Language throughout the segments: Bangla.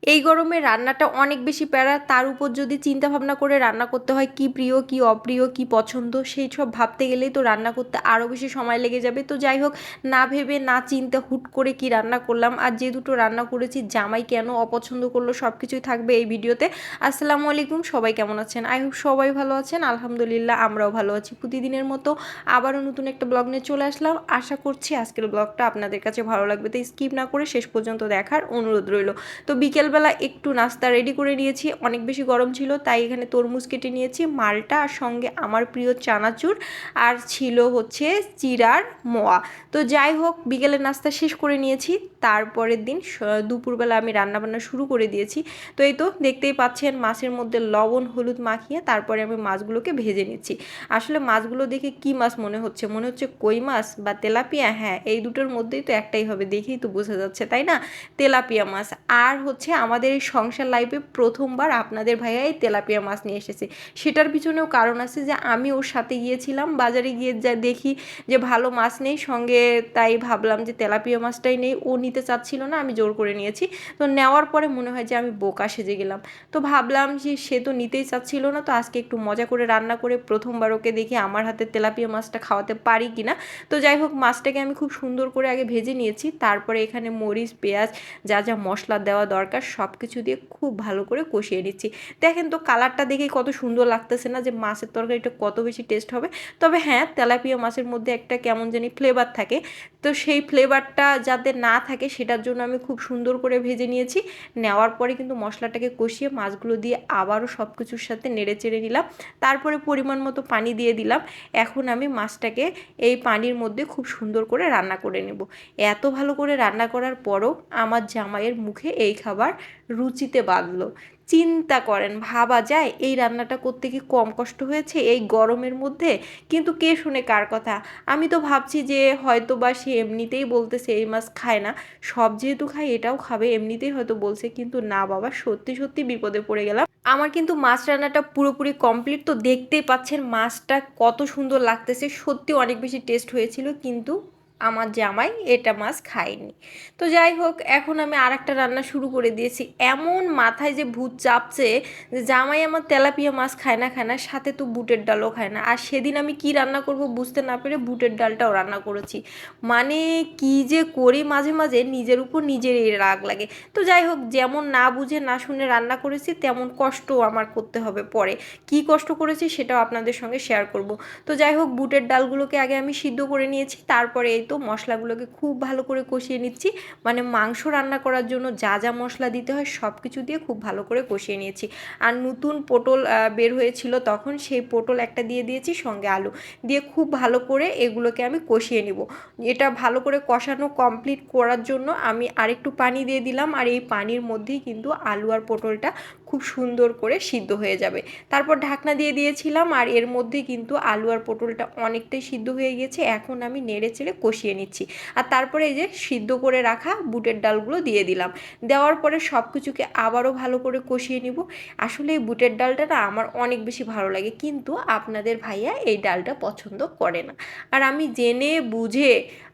এই গরমে রান্নাটা অনেক বেশি প্যারা, তার উপর যদি চিন্তা ভাবনা করে রান্না করতে হয় কি প্রিয় কি অপ্রিয় কি পছন্দ সেই সব ভাবতে গেলেই তো রান্না করতে আরও বেশি সময় লেগে যাবে। তো যাই হোক, না ভেবে না চিন্তে হুট করে কি রান্না করলাম, আর যে দুটো রান্না করেছি জামাই কেন অপছন্দ করলো সব কিছুই থাকবে এই ভিডিওতে। আসসালামু আলাইকুম, সবাই কেমন আছেন? আই হোপ সবাই ভালো আছেন, আলহামদুলিল্লাহ আমরাও ভালো আছি। প্রতিদিনের মতো আবারও নতুন একটা ব্লগ নিয়ে চলে আসলাম। আশা করছি আজকের ব্লগটা আপনাদের কাছে ভালো লাগবে, তো স্কিপ না করে শেষ পর্যন্ত দেখার অনুরোধ রইল। তো বিকেলবেলা একটু নাস্তা রেডি করে নিয়েছি, অনেক বেশি গরম ছিল তাই এখানে তরমুজ কেটে নিয়েছি, মালটা, আর সঙ্গে আমার প্রিয় চানাচুর, আর ছিল হচ্ছে চিড়ার মোয়া। তো যাই হোক, বিকেলের নাস্তা শেষ করে নিয়েছি। তারপরের দিন দুপুরবেলা আমি রান্নাবান্না শুরু করে দিয়েছি। তো এই তো দেখতেই পাচ্ছেন, মাছের মধ্যে লবণ হলুদ মাখিয়ে তারপরে আমি মাছগুলোকে ভেজে নিচ্ছি। আসলে মাছগুলো দেখে কি মাছ মনে হচ্ছে, মনে হচ্ছে কই মাছ বা তেলাপিয়া। হ্যাঁ, এই দুটোর মধ্যেই তো একটাই হবে, দেখেই তো বোঝা যাচ্ছে তাই না, তেলাপিয়া মাছ। আর হচ্ছে আমাদের এই সংসার লাইফে প্রথমবার আপনাদের ভাইয়া এই তেলাপিয়া মাছ নিয়ে এসেছে। সেটার পিছনেও কারণ আছে, যে আমি ওর সাথে গিয়েছিলাম বাজারে, গিয়ে যা দেখি যে ভালো মাছ নেই সঙ্গে, তাই ভাবলাম যে তেলাপিয়া মাছটাই নেই। ও নিতে চাচ্ছিল না, আমি জোর করে নিয়েছি। তো নেওয়ার পরে মনে হয় যে আমি বোকা সেজে গেলাম। তো ভাবলাম যে সে তো নিতেই চাচ্ছিল না, তো আজকে একটু মজা করে রান্না করে প্রথমবার ওকে দেখি আমার হাতে তেলাপিয়া মাছটা খাওয়াতে পারি কিনা। তো যাই হোক, মাছটাকে আমি খুব সুন্দর করে আগে ভেজে নিয়েছি, তারপরে এখানে মরিচ পেঁয়াজ যা যা মশলা দেওয়া দরকার সব কিছু দিয়ে খুব ভালো করে কষিয়ে নিচ্ছি। দেখেন তো কালারটা দেখেই কত সুন্দর লাগতেছে না, যে মাছের তরকারিটা কত বেশি টেস্ট হবে। তবে হ্যাঁ, তেলাপিয়া মাছের মধ্যে একটা কেমন জানি ফ্লেভার থাকে, তো সেই ফ্লেভারটা যাতে না থাকে সেটার জন্য আমি খুব সুন্দর করে ভেজে নিয়েছি। নেওয়ার পরে কিন্তু মশলাটাকে কষিয়ে মাছগুলো দিয়ে আবারও সব কিছুর সাথে নেড়ে চেড়ে নিলাম। তারপরে পরিমাণ মতো পানি দিয়ে দিলাম। এখন আমি মাছটাকে এই পানির মধ্যে খুব সুন্দর করে রান্না করে নেব। এত ভালো করে রান্না করার পরও আমার জামাইয়ের মুখে এই খাবার রুচিতে বাঁধলো। চিন্তা করেন, ভাবা যায় এই রান্নাটা করতে কি কম কষ্ট হয়েছে এই গরমের মধ্যে? কিন্তু কে শুনে কার কথা। আমি তো ভাবছি যে হয়তো বা সে এমনিতেই বলতেছে এই মাছ খায় না, সব যেহেতু খায় এটাও খাবে, এমনিতেই হয়তো বলছে। কিন্তু না বাবা, সত্যি সত্যি বিপদে পড়ে গেলাম। আমার কিন্তু মাছ রান্নাটা পুরোপুরি কমপ্লিট, তো দেখতেই পাচ্ছেন মাছটা কত সুন্দর লাগতেছে, সত্যি অনেক বেশি টেস্ট হয়েছিল। কিন্তু আমার জামাই এটা মাছ খায়নি। তো যাই হোক, এখন আমি আর একটা রান্না শুরু করে দিয়েছি। এমন মাথায় যে ভূত চাপছে যে জামাই আমার তেলাপিয়া মাছ খায় না, সাথে তো বুটের ডালও খায় না। আর সেদিন আমি কি রান্না করব বুঝতে না পেরে বুটের ডালটাও রান্না করেছি। মানে কি যে করি, মাঝে মাঝে নিজের উপর নিজেরই রাগ লাগে। তো যাই হোক, যেমন না বুঝে না শুনে রান্না করেছি তেমন কষ্টও আমার করতে হবে পরে। কি কষ্ট করেছি সেটাও আপনাদের সঙ্গে শেয়ার করব। তো যাই হোক, বুটের ডালগুলোকে আগে আমি সিদ্ধ করে নিয়েছি, তারপরে এই তো মশলাগুলোকে খুব ভালো করে কষিয়ে নিচ্ছি। মানে মাংস রান্না করার জন্য যা যা মশলা দিতে হয় সব কিছু দিয়ে খুব ভালো করে কষিয়ে নিয়েছি। আর নতুন পটল বের হয়েছিল তখন, সেই পটল একটা দিয়ে দিয়েছি, সঙ্গে আলু দিয়ে খুব ভালো করে এগুলোকে আমি কষিয়ে নিব। এটা ভালো করে কষানো কমপ্লিট করার জন্য আমি আরেকটু পানি দিয়ে দিলাম, আর এই পানির মধ্যেই কিন্তু আলু আর পটলটা খুব সুন্দর করে সিদ্ধ হয়ে যাবে। তারপর ঢাকনা দিয়ে দিয়েছিলাম, আর এর মধ্যে কিন্তু আলু আর পটলটা অনেকটাই সিদ্ধ হয়ে গেছে। এখন আমি নেড়ে চেড়ে কষিয়ে নিচ্ছি। আর তারপরে এই যে সিদ্ধ করে রাখা বুটের ডালগুলো দিয়ে দিলাম। দেওয়ার পরে সব কিছুকে আবারও ভালো করে কষিয়ে নিব। আসলে এই বুটের ডালটা না আমার অনেক বেশি ভালো লাগে, কিন্তু আপনাদের ভাইয়া এই ডালটা পছন্দ করে না। আর আমি জেনে বুঝে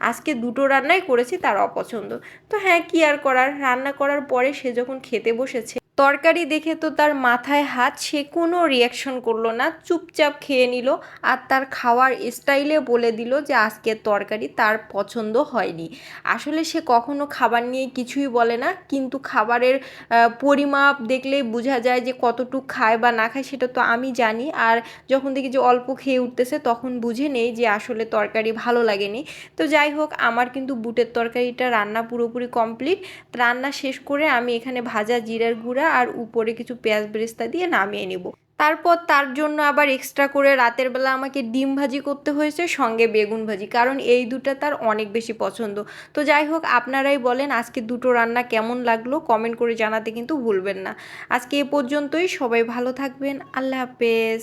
আজকে দুটো রান্নাই করেছি তার অপছন্দ। তো হ্যাঁ, কি আর করার, রান্না করার পরে সে যখন খেতে বসেছে, তরকারি দেখে তো তার মাথায় হাত, সে কোনো রিয়াকশন করলো না, চুপচাপ খেয়ে নিল। আর তার খাওয়ার স্টাইলে বলে দিল যে আজকের তরকারি তার পছন্দ হয়নি। আসলে সে কখনো খাবার নিয়ে কিছুই বলে না, কিন্তু খাবারের পরিমাপ দেখলেই বোঝা যায় যে কতটুক খায় বা না খায় সেটা তো আমি জানি। আর যখন দেখি যে অল্প খেয়ে উঠতেছে তখন বুঝে নেই যে আসলে তরকারি ভালো লাগেনি। তো যাই হোক, আমার কিন্তু বুটের তরকারিটা রান্না পুরোপুরি কমপ্লিট। রান্না শেষ করে আমি এখানে ভাজা জিরার গুঁড়া আর উপরে কিছু পেঁয়াজ বেরেস্তা দিয়ে নামিয়ে নেব। তারপর তার জন্য আবার এক্সট্রা করে রাতের বেলা আমাকে ডিম ভাজি করতে হয়েছে, সঙ্গে বেগুন ভাজি, কারণ এই দুটো তার অনেক বেশি পছন্দ। তো যাই হোক, আপনারাই বলেন আজকে দুটো রান্না কেমন লাগলো, কমেন্ট করে জানাতে কিন্তু ভুলবেন না। আজকে এ পর্যন্তই, সবাই ভালো থাকবেন, আল্লাহ হাফেজ।